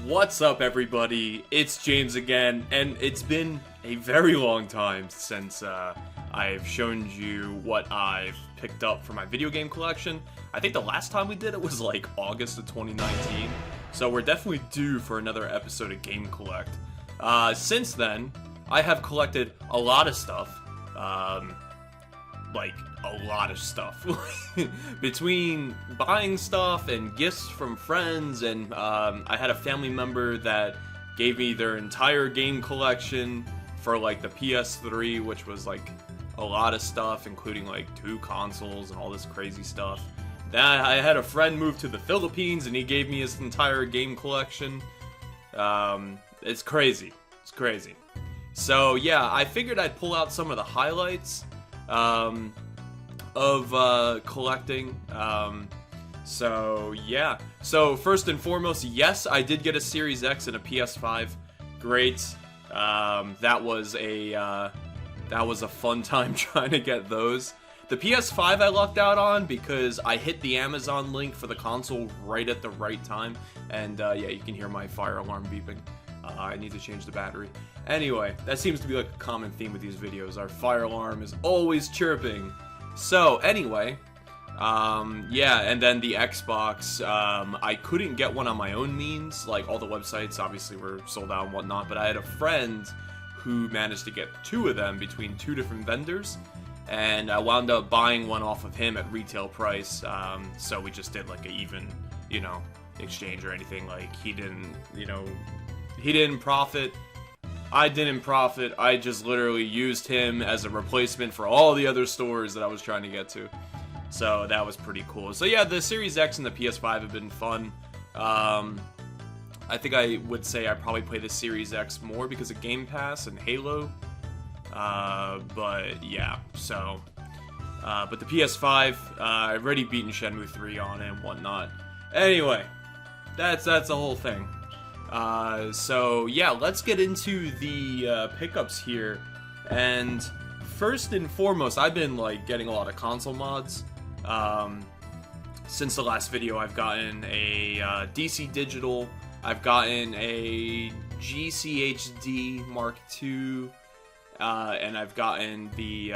What's up, everybody? It's James again, and it's been a very long time since I've shown you what I've picked up for my video game collection. I think the last time we did it was like August of 2019, so we're definitely due for another episode of Game Collect. Since then, I have collected a lot of stuff. Like, a lot of stuff. Between buying stuff and gifts from friends, and I had a family member that gave me their entire game collection for like the PS3, which was like a lot of stuff, including like 2 consoles and all this crazy stuff. Then I had a friend move to the Philippines and he gave me his entire game collection. It's crazy. It's crazy. So yeah, I figured I'd pull out some of the highlights of collecting. So yeah. So first and foremost, yes, I did get a Series X and a PS5. Great. That was a fun time trying to get those. The PS5 I lucked out on because I hit the Amazon link for the console right at the right time, and yeah, you can hear my fire alarm beeping. I need to change the battery. Anyway, that seems to be like a common theme with these videos. Our fire alarm is always chirping. So anyway, yeah, and then the Xbox, I couldn't get one on my own means. Like, all the websites obviously were sold out and whatnot, but I had a friend who managed to get 2 of them between 2 different vendors, and I wound up buying one off of him at retail price. So we just did like a even, exchange or anything. Like, he didn't profit, I didn't profit. I just literally used him as a replacement for all the other stores that I was trying to get to. So that was pretty cool. So yeah, the Series X and the PS5 have been fun. I think I would say I probably play the Series X more because of Game Pass and Halo. But yeah, so... but the PS5, I've already beaten Shenmue 3 on it and whatnot. Anyway, that's the whole thing. So yeah, let's get into the pickups here. And first and foremost, I've been like getting a lot of console mods. Since the last video, I've gotten a DC Digital, I've gotten a GCHD Mark II, and I've gotten the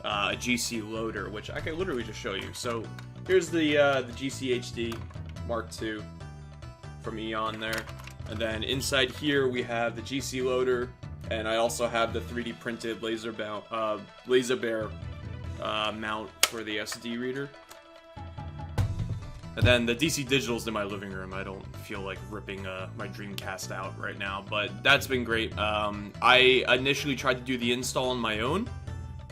GC Loader, which I can literally just show you. So here's the GCHD Mark II from Eon there, and then inside here we have the GC Loader, and I also have the 3D printed laser bear mount for the SD reader. And then the DC Digital's in my living room. I don't feel like ripping my Dreamcast out right now, but that's been great. I initially tried to do the install on my own,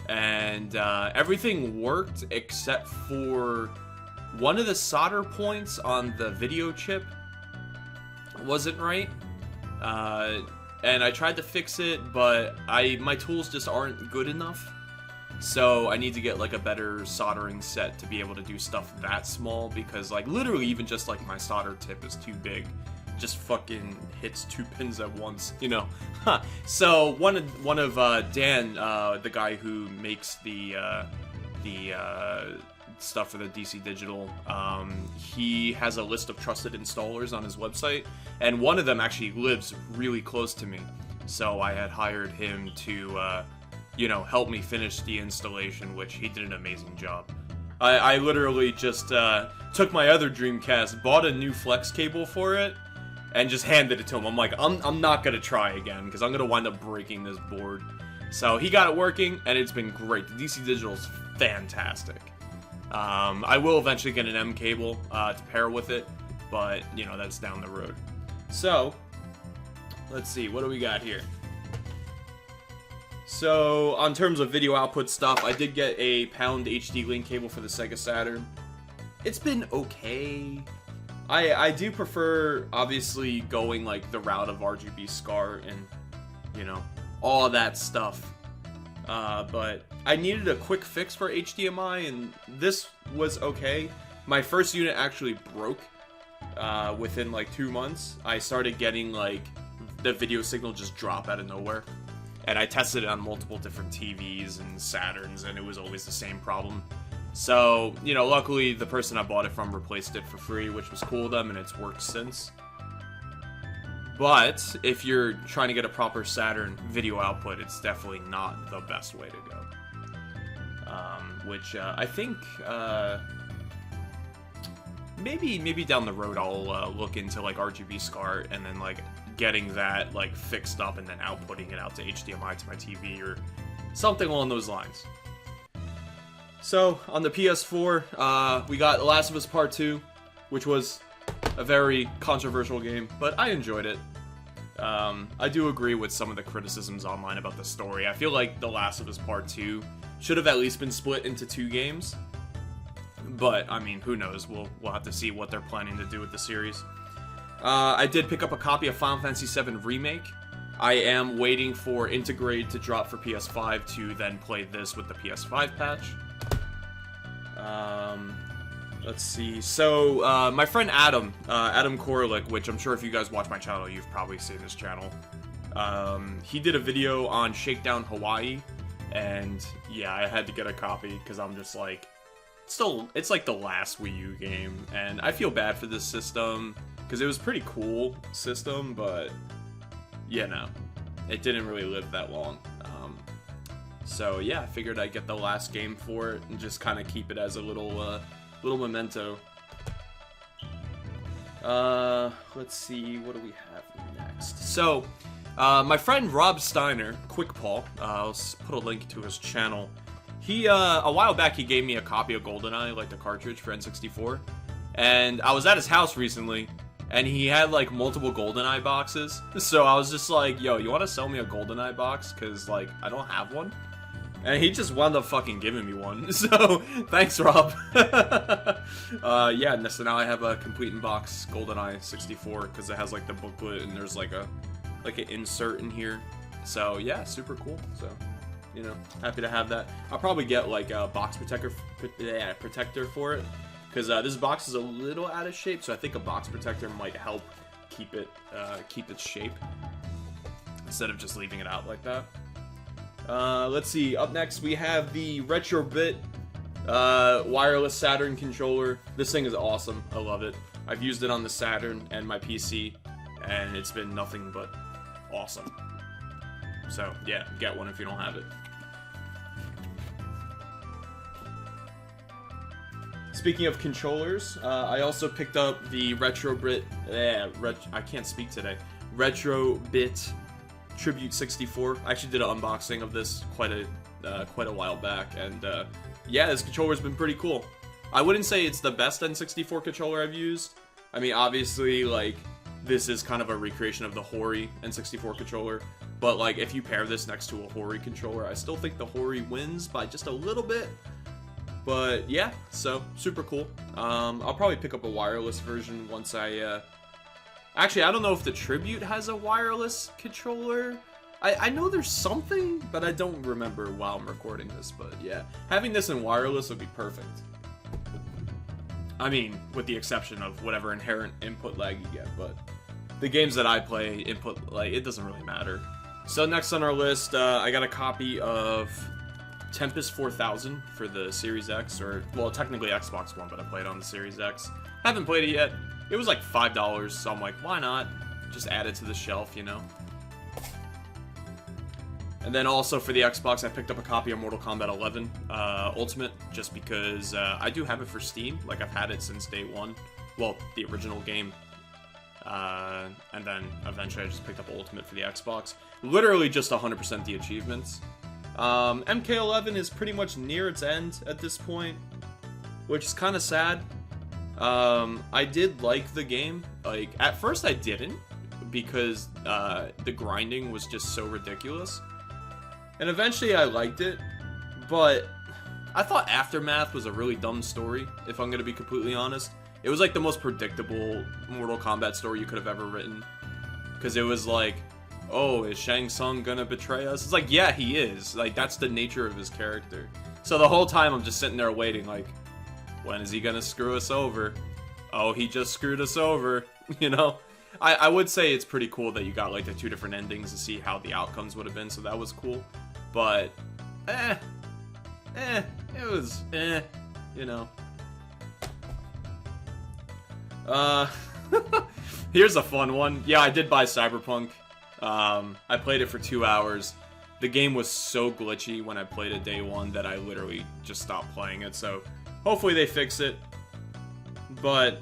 and everything worked except for one of the solder points on the video chip wasn't right, and I tried to fix it, but my tools just aren't good enough, so I need to get like a better soldering set to be able to do stuff that small, because like literally even just like my solder tip is too big, just fucking hits 2 pins at once, So one of Dan, the guy who makes the stuff for the DC Digital, he has a list of trusted installers on his website, and one of them actually lives really close to me, so I had hired him to help me finish the installation, which he did an amazing job. I literally just took my other Dreamcast, bought a new flex cable for it, and just handed it to him. I'm like, I'm not gonna try again, because I'm gonna wind up breaking this board. So he got it working, and it's been great. The DC Digital is fantastic. I will eventually get an M cable to pair with it, but, that's down the road. So, let's see, what do we got here? So, on terms of video output stuff, I did get a pound HD link cable for the Sega Saturn. It's been okay. I do prefer, obviously, going, like, the route of RGB SCAR and, all of that stuff. But I needed a quick fix for HDMI, and this was okay. My first unit actually broke within like 2 months. I started getting like the video signal just drop out of nowhere, and I tested it on multiple different TVs and Saturns, and it was always the same problem. So, luckily the person I bought it from replaced it for free, which was cool of them, and it's worked since. But if you're trying to get a proper Saturn video output, it's definitely not the best way to go. Which I think maybe down the road I'll look into like RGB SCART and then like getting that like fixed up and then outputting it out to HDMI to my TV or something along those lines. So on the PS4, we got The Last of Us Part 2, which was a very controversial game, but I enjoyed it. I do agree with some of the criticisms online about the story. I feel like The Last of Us Part 2 should have at least been split into 2 games. But, I mean, who knows? We'll have to see what they're planning to do with the series. I did pick up a copy of Final Fantasy VII Remake. I am waiting for Integrate to drop for PS5 to then play this with the PS5 patch. Let's see. So, my friend Adam Korlick, which I'm sure if you guys watch my channel, you've probably seen this channel. He did a video on Shakedown Hawaii, and yeah, I had to get a copy because I'm just like, it's like the last Wii U game, and I feel bad for this system because it was a pretty cool system, but you know, it didn't really live that long. So yeah, I figured I'd get the last game for it and just kind of keep it as a little memento. Let's see, what do we have next? So, my friend Rob Steiner, Quick Paul, I'll put a link to his channel. He, a while back, he gave me a copy of GoldenEye, like the cartridge for N64, and I was at his house recently, and he had, like, multiple GoldenEye boxes, so I was just like, yo, you want to sell me a GoldenEye box? Because, like, I don't have one. And he just wound up fucking giving me one. So, thanks, Rob. Yeah, so now I have a complete in-box GoldenEye 64, because it has, like, the booklet, and there's, like, an insert in here. So, yeah, super cool. So, you know, happy to have that. I'll probably get, like, a box protector for it, because this box is a little out of shape, so I think a box protector might help keep its shape, instead of just leaving it out like that. Let's see, up next we have the Retrobit wireless Saturn controller. This thing is awesome. I love it. I've used it on the Saturn and my PC, and it's been nothing but awesome. So, yeah, get one if you don't have it. Speaking of controllers, I also picked up the Retrobit, I can't speak today, Retrobit Tribute 64. I actually did an unboxing of this quite a while back, and yeah, this controller's been pretty cool. I wouldn't say it's the best N64 controller I've used. I mean, obviously, like, this is kind of a recreation of the Hori N64 controller, but like, if you pair this next to a Hori controller, I still think the Hori wins by just a little bit. But yeah, so super cool. I'll probably pick up a wireless version once I actually, I don't know if the Tribute has a wireless controller. I know there's something, but I don't remember while I'm recording this, but yeah. Having this in wireless would be perfect. I mean, with the exception of whatever inherent input lag you get, but the games that I play, input lag, it doesn't really matter. So next on our list, I got a copy of Tempest 4000 for the Series X, or, well, technically Xbox One, but I played on the Series X. Haven't played it yet. It was like $5, so I'm like, why not? Just add it to the shelf, you know? And then also for the Xbox, I picked up a copy of Mortal Kombat 11 Ultimate, just because I do have it for Steam. Like, I've had it since day one. Well, the original game. And then eventually I just picked up Ultimate for the Xbox. Literally just 100% the achievements. MK11 is pretty much near its end at this point, which is kind of sad. I did like the game. Like, at first I didn't, because the grinding was just so ridiculous. And eventually I liked it, but I thought Aftermath was a really dumb story, if I'm gonna be completely honest. It was like the most predictable Mortal Kombat story you could have ever written. Because it was like, oh, is Shang Tsung gonna betray us? It's like, yeah, he is. Like, that's the nature of his character. So the whole time I'm just sitting there waiting, like, when is he gonna screw us over? Oh, he just screwed us over, you know? I would say it's pretty cool that you got, like, the 2 different endings to see how the outcomes would have been, so that was cool. But, it was, you know. Here's a fun one. Yeah, I did buy Cyberpunk. I played it for 2 hours. The game was so glitchy when I played it day one that I literally just stopped playing it. So hopefully they fix it. But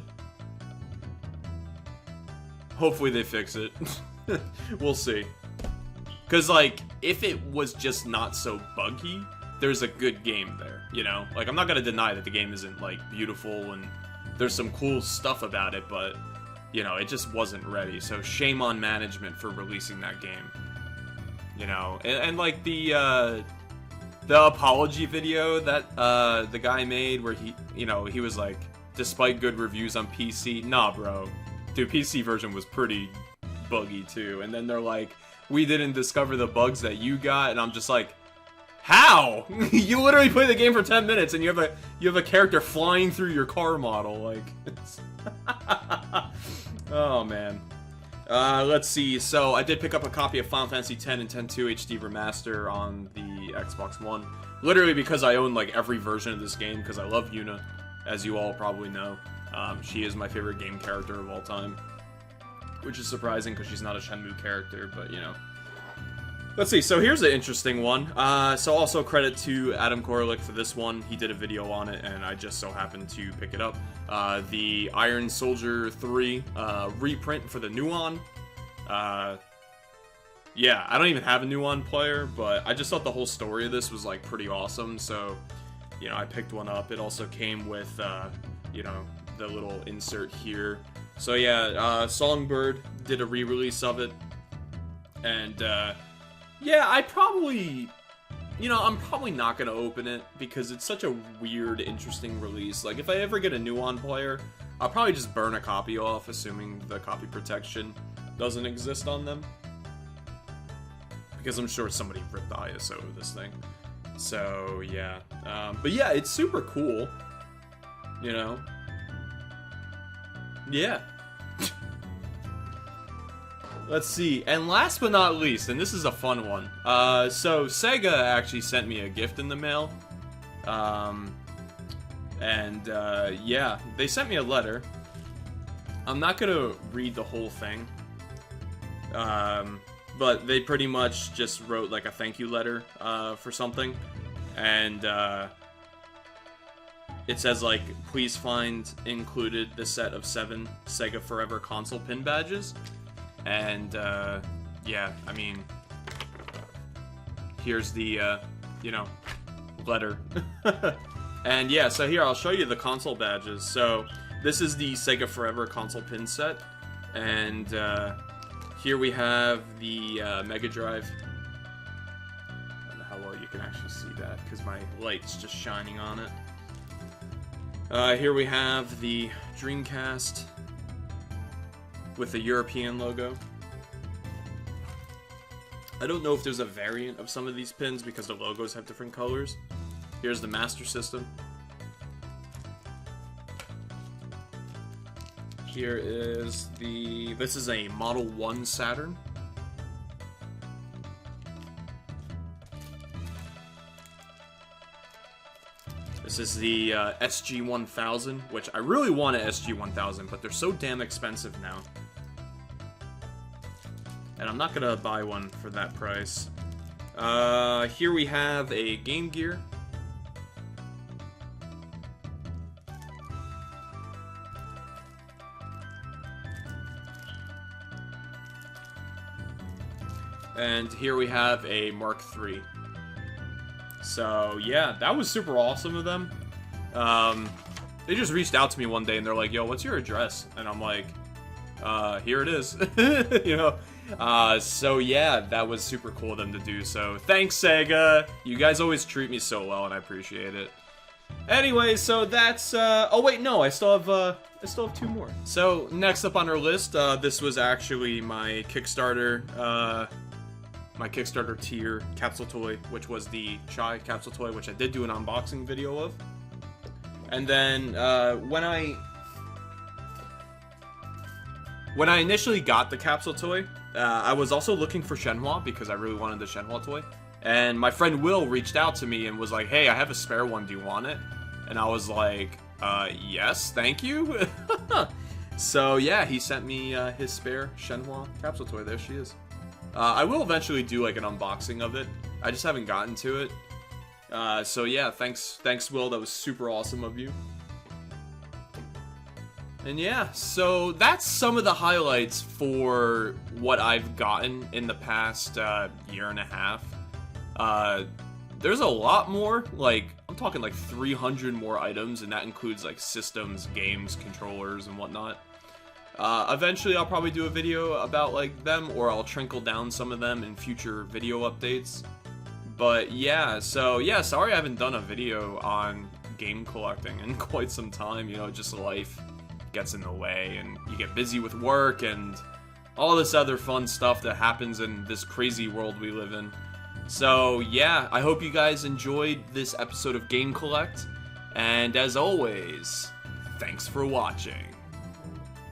hopefully they fix it. We'll see. Because, like, if it was just not so buggy, there's a good game there, you know? Like, I'm not gonna deny that the game isn't, like, beautiful and there's some cool stuff about it, but, you know, it just wasn't ready. So shame on management for releasing that game. You know? And like, the apology video that, the guy made where he, you know, he was like, despite good reviews on PC, nah, bro. Dude, PC version was pretty buggy, too. And then they're like, we didn't discover the bugs that you got, and I'm just like, how? You literally play the game for 10 minutes and you have a character flying through your car model, like, it's oh man. Let's see. So I did pick up a copy of Final Fantasy X and X-2 HD Remaster on the Xbox One, literally because I own like every version of this game because I love Yuna, as you all probably know. She is my favorite game character of all time, which is surprising because she's not a Shenmue character, but you know. Let's see, so here's an interesting one. So also credit to Adam Koralik for this one. He did a video on it, and I just so happened to pick it up. The Iron Soldier 3 reprint for the Nuon. Yeah, I don't even have a Nuon player, but I just thought the whole story of this was, like, pretty awesome, so, you know, I picked one up. It also came with, you know, the little insert here. So yeah, Songbird did a re-release of it, and, yeah, I probably, you know, I'm probably not going to open it because it's such a weird, interesting release. Like, if I ever get a Nuon player, I'll probably just burn a copy off, assuming the copy protection doesn't exist on them. Because I'm sure somebody ripped the ISO of this thing. So, yeah. But yeah, it's super cool. You know? Yeah. Let's see, and last but not least, and this is a fun one, so Sega actually sent me a gift in the mail, yeah, they sent me a letter. I'm not gonna read the whole thing, but they pretty much just wrote like a thank you letter, for something, and, it says like, please find included the set of 7 Sega Forever console pin badges. And, yeah, I mean, here's the, you know, letter. And yeah, so here, I'll show you the console badges. So, this is the Sega Forever console pin set. And, here we have the, Mega Drive. I don't know how well you can actually see that, because my light's just shining on it. Here we have the Dreamcast with the European logo. I don't know if there's a variant of some of these pins because the logos have different colors. Here's the Master System. Here is this is a Model 1 Saturn. This is the SG-1000, which I really want an SG-1000, but they're so damn expensive now. And I'm not gonna buy one for that price. Here we have a Game Gear. And here we have a Mark III. So, yeah, that was super awesome of them. They just reached out to me one day and they're like, yo, what's your address? And I'm like, here it is. You know? So yeah, that was super cool of them to do. So thanks, Sega. You guys always treat me so well, and I appreciate it. Anyway, so that's oh wait, no, I still have 2 more. So next up on our list, this was actually my Kickstarter tier capsule toy, which was the Chai capsule toy, which I did do an unboxing video of. And then when I initially got the capsule toy, I was also looking for Shenhua because I really wanted the Shenhua toy. And my friend Will reached out to me and was like, hey, I have a spare one, do you want it? And I was like, yes, thank you. So yeah, he sent me his spare Shenhua capsule toy. There she is. I will eventually do like an unboxing of it. I just haven't gotten to it. So yeah, thanks Will. That was super awesome of you. And yeah, so that's some of the highlights for what I've gotten in the past year and a half. There's a lot more, like, I'm talking like 300 more items, and that includes like systems, games, controllers, and whatnot. Eventually I'll probably do a video about like them, or I'll trickle down some of them in future video updates. But yeah, so yeah, sorry I haven't done a video on game collecting in quite some time, you know, just life gets in the way, and you get busy with work and all this other fun stuff that happens in this crazy world we live in. So yeah, I hope you guys enjoyed this episode of Game Collect, and as always, thanks for watching.